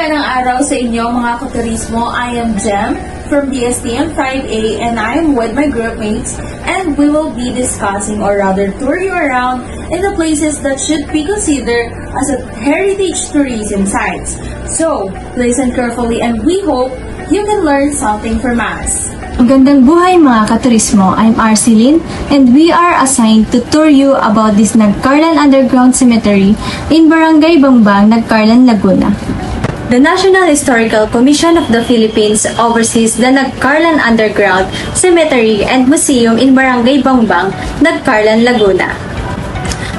Magandang araw sa inyo mga katurismo. I am Jem from BSTM5A and I am with my group mates and we will be discussing or rather tour you around in the places that should be considered as a heritage tourism sites. So, listen carefully and we hope you can learn something from us. Magandang buhay mga katurismo, I'm Arcelyn and we are assigned to tour you about this Nagcarlan Underground Cemetery in Barangay Bangbang, Nagcarlan, Laguna. The National Historical Commission of the Philippines oversees the Nagcarlan Underground Cemetery and Museum in Barangay Bangbang, Nagcarlan, Laguna.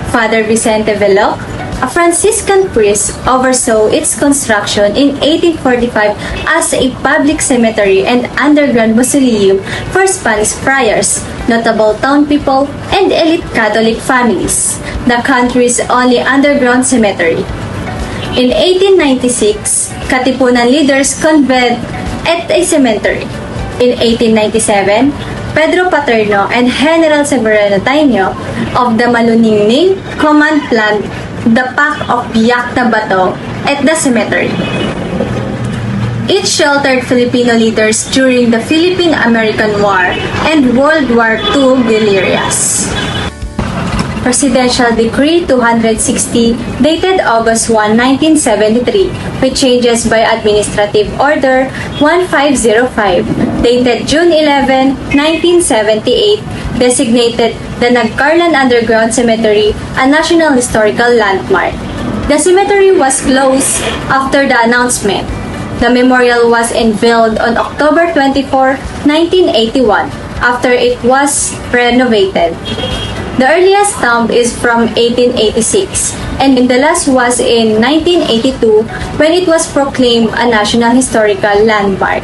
Father Vicente Veloc, a Franciscan priest, oversaw its construction in 1845 as a public cemetery and underground mausoleum for Spanish friars, notable town people, and elite Catholic families, the country's only underground cemetery. In 1896, Katipunan leaders convened at a cemetery. In 1897, Pedro Paterno and General Cipriano of the Maluningning Command planned the pack of biyak na bato at the cemetery. It sheltered Filipino leaders during the Philippine-American War and World War II guerrillas. Presidential Decree 260 dated August 1, 1973, with changes by Administrative Order 1505 dated June 11, 1978, designated the Nagcarlan Underground Cemetery a National Historical Landmark. The cemetery was closed after the announcement. The memorial was unveiled on October 24, 1981, after it was renovated. The earliest tomb is from 1886, and the last was in 1982 when it was proclaimed a National Historical Landmark.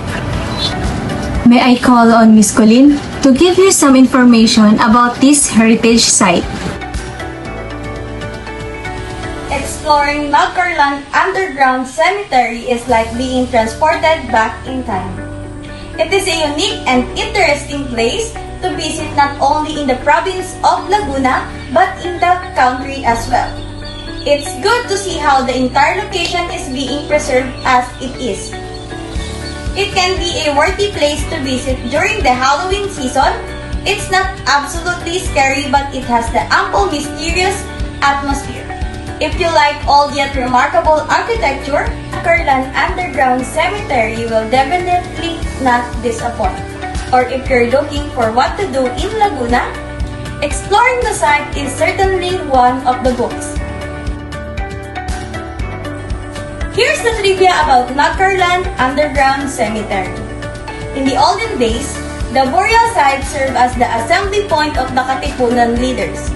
May I call on Miss Coleen to give you some information about this heritage site? Exploring Nagcarlan Underground Cemetery is like being transported back in time. It is a unique and interesting place to visit not only in the province of Laguna but in the country as well. It's good to see how the entire location is being preserved as it is. It can be a worthy place to visit during the Halloween season. It's not absolutely scary but it has the ample mysterious atmosphere. If you like all yet remarkable architecture, Nagcarlan Underground Cemetery will definitely not disappoint. Or if you're looking for what to do in Laguna, exploring the site is certainly one of the books. Here's the trivia about Nagcarlan Underground Cemetery. In the olden days, the burial site served as the assembly point of the Katipunan leaders.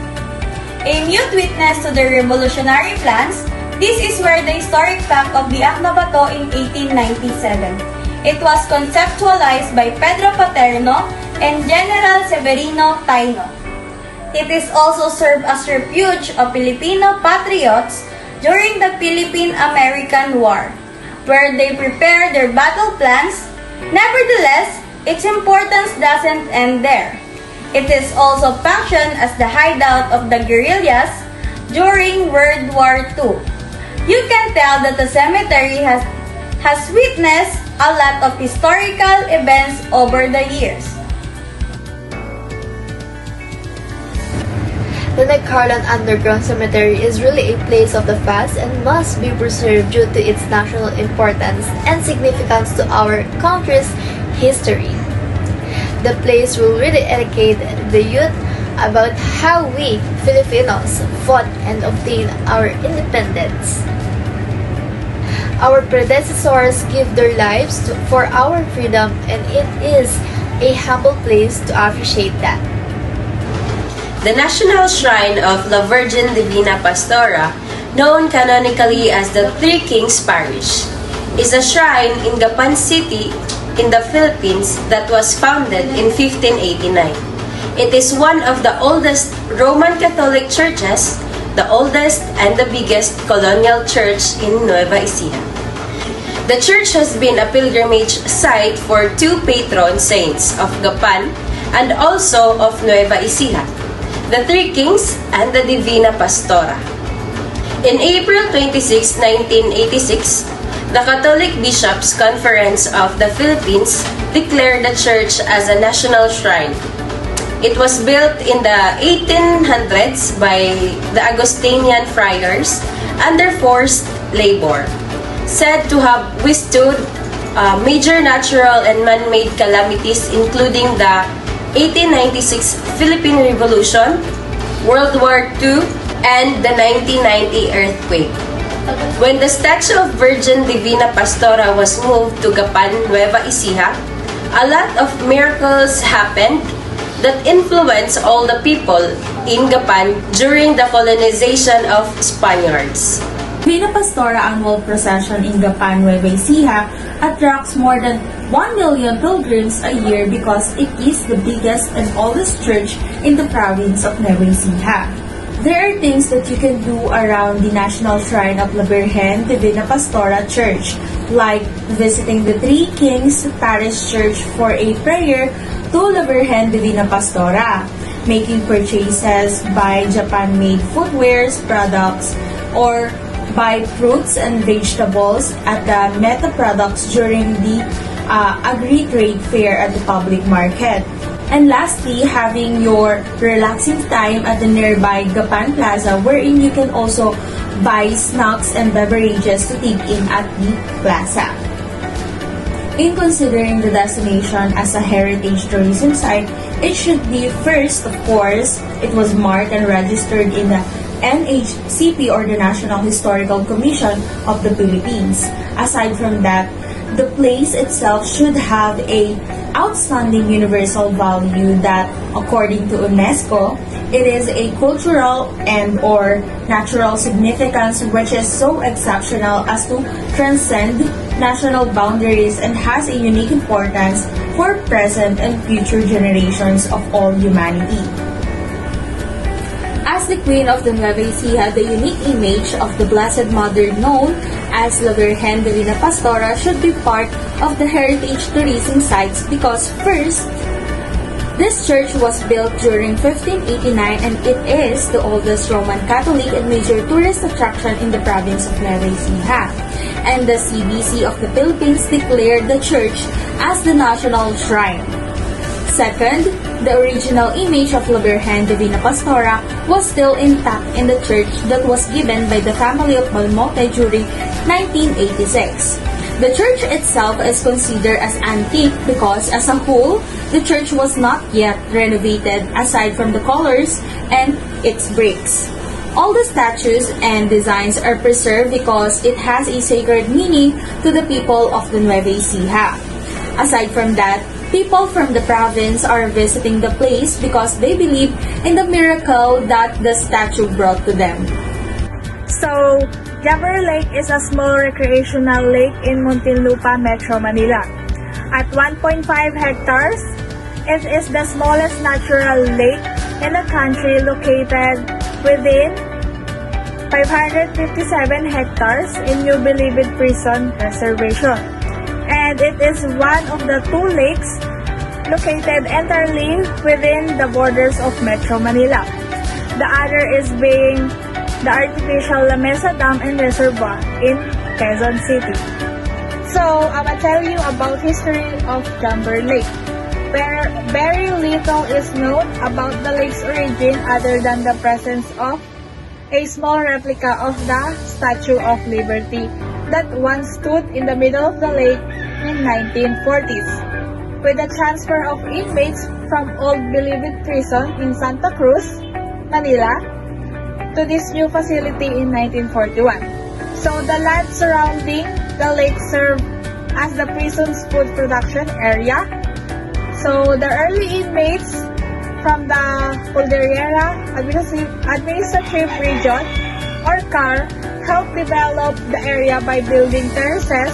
A mute witness to their revolutionary plans, this is where the historic pack of biyak na bato in 1897. It was conceptualized by Pedro Paterno and General Severino Taino. It is also served as refuge of Filipino patriots during the Philippine-American War, where they prepare their battle plans. Nevertheless, its importance doesn't end there. It is also functioned as the hideout of the guerrillas during World War II. You can tell that the cemetery has witnessed a lot of historical events over the years. The Nagcarlan Underground Cemetery is really a place of the past and must be preserved due to its national importance and significance to our country's history. The place will really educate the youth about how we Filipinos fought and obtained our independence. Our predecessors give their lives for our freedom and it is a humble place to appreciate that. The National Shrine of La Virgen Divina Pastora, known canonically as the Three Kings Parish, is a shrine in Gapan City in the Philippines that was founded in 1589. It is one of the oldest Roman Catholic churches, the oldest and the biggest colonial church in Nueva Ecija. The church has been a pilgrimage site for two patron saints of Gapan and also of Nueva Ecija, the Three Kings and the Divina Pastora. In April 26, 1986, The Catholic Bishops' Conference of the Philippines declared the church as a national shrine. It was built in the 1800s by the Augustinian friars under forced labor, said to have withstood major natural and man-made calamities including the 1896 Philippine Revolution, World War II, and the 1990 earthquake. When the statue of Virgin Divina Pastora was moved to Gapan, Nueva Ecija, a lot of miracles happened that influenced all the people in Gapan during the colonization of Spaniards. Divina Pastora annual procession in Gapan, Nueva Ecija attracts more than 1 million pilgrims a year because it is the biggest and oldest church in the province of Nueva Ecija. There are things that you can do around the National Shrine of La Virgen Divina Pastora Church, like visiting the Three Kings Parish Church for a prayer to La Virgen Divina Pastora, making purchases, buy Japan-made footwears, products, or buy fruits and vegetables at the Meta Products during the Agri-Trade Fair at the public market. And lastly, having your relaxing time at the nearby Gapan Plaza, wherein you can also buy snacks and beverages to take in at the plaza. In considering the destination as a heritage tourism site, it should be first, of course, it was marked and registered in the NHCP or the National Historical Commission of the Philippines. Aside from that, the place itself should have a outstanding universal value that, according to UNESCO, it is a cultural and or natural significance which is so exceptional as to transcend national boundaries and has a unique importance for present and future generations of all humanity. As the Queen of the Nueva Ecija, the unique image of the Blessed Mother known as La Virgen Divina Pastora should be part of the heritage tourism sites because first, this church was built during 1589 and it is the oldest Roman Catholic and major tourist attraction in the province of Nueva Ecija. And the CBC of the Philippines declared the church as the national shrine. Second, the original image of La Virgen Divina Pastora was still intact in the church that was given by the family of Balmote during 1986. The church itself is considered as antique because as a whole, the church was not yet renovated aside from the colors and its bricks. All the statues and designs are preserved because it has a sacred meaning to the people of the Nueva Ecija. Aside from that, people from the province are visiting the place because they believe in the miracle that the statue brought to them. So, Jabber Lake is a small recreational lake in Muntinlupa, Metro Manila. At 1.5 hectares, it is the smallest natural lake in the country located within 557 hectares in New Bilibid Prison Reservation. And it is one of the two lakes located entirely within the borders of Metro Manila. The other is being the artificial La Mesa Dam and Reservoir in Quezon City. So, I will tell you about history of Jumper Lake, where very little is known about the lake's origin other than the presence of a small replica of the Statue of Liberty that once stood in the middle of the lake in 1940s. With the transfer of inmates from Old Bilibid Prison in Santa Cruz, Manila, to this new facility in 1941. So the land surrounding the lake served as the prison's food production area. So the early inmates from the Caldera Administrative Region or CAR helped develop the area by building terraces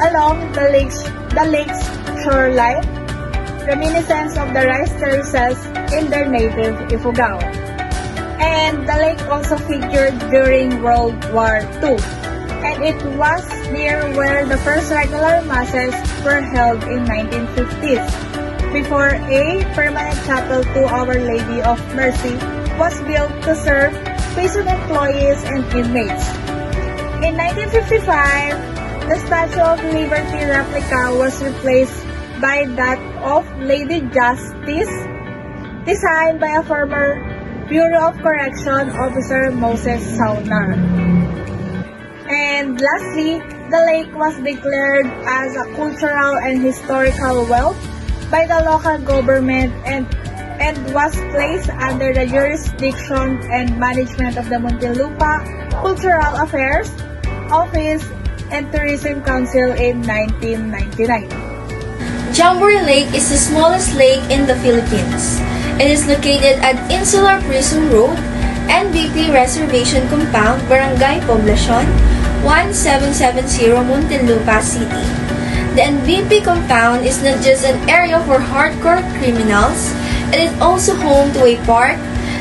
along the lake's shoreline, reminiscence of the rice terraces in their native Ifugao. And the lake also figured during World War II, and it was near where the first regular masses were held in 1950s, before a permanent chapel to Our Lady of Mercy was built to serve prison employees and inmates. In 1955, The Statue of Liberty replica was replaced by that of Lady Justice, designed by a former Bureau of Correction officer Moses Saunar. And lastly, the lake was declared as a cultural and historical wealth by the local government and was placed under the jurisdiction and management of the Muntinlupa Cultural Affairs Office and Tourism Council in 1999. Jamboree Lake is the smallest lake in the Philippines. It is located at Insular Prison Road, NBP Reservation Compound, Barangay Poblacion, 1770 Muntinlupa City. The NBP compound is not just an area for hardcore criminals, it is also home to a park,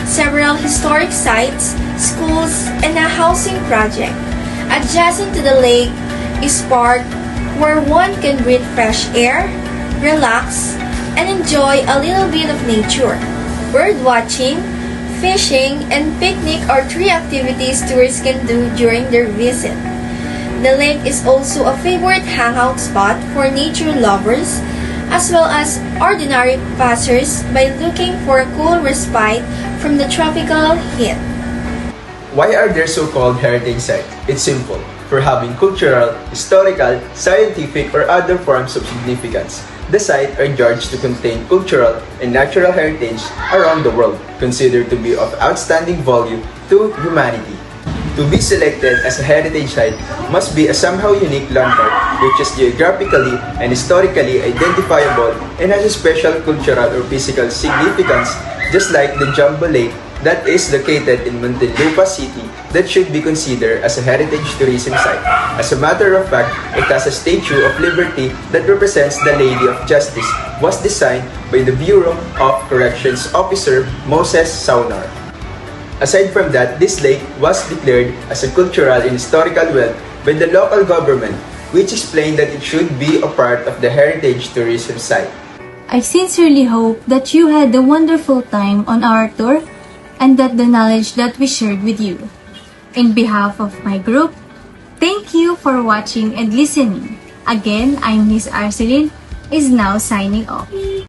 several historic sites, schools, and a housing project. Adjacent to the lake is park where one can breathe fresh air, relax, and enjoy a little bit of nature. Bird watching, fishing, and picnic are three activities tourists can do during their visit. The lake is also a favorite hangout spot for nature lovers as well as ordinary passers by looking for a cool respite from the tropical heat. Why are there so-called heritage sites? It's simple. For having cultural, historical, scientific, or other forms of significance. The site are judged to contain cultural and natural heritage around the world, considered to be of outstanding value to humanity. To be selected as a heritage site must be a somehow unique landmark which is geographically and historically identifiable and has a special cultural or physical significance, just like the Jumbo Lake that is located in Muntinlupa City that should be considered as a heritage tourism site. As a matter of fact, it has a Statue of Liberty that represents the Lady of Justice, was designed by the Bureau of Corrections officer Moses Saunar. Aside from that, this lake was declared as a cultural and historical wealth by the local government, which explained that it should be a part of the heritage tourism site. I sincerely hope that you had a wonderful time on our tour and that the knowledge that we shared with you. In behalf of my group, thank you for watching and listening. Again, I'm Miss Arcelyn, is now signing off.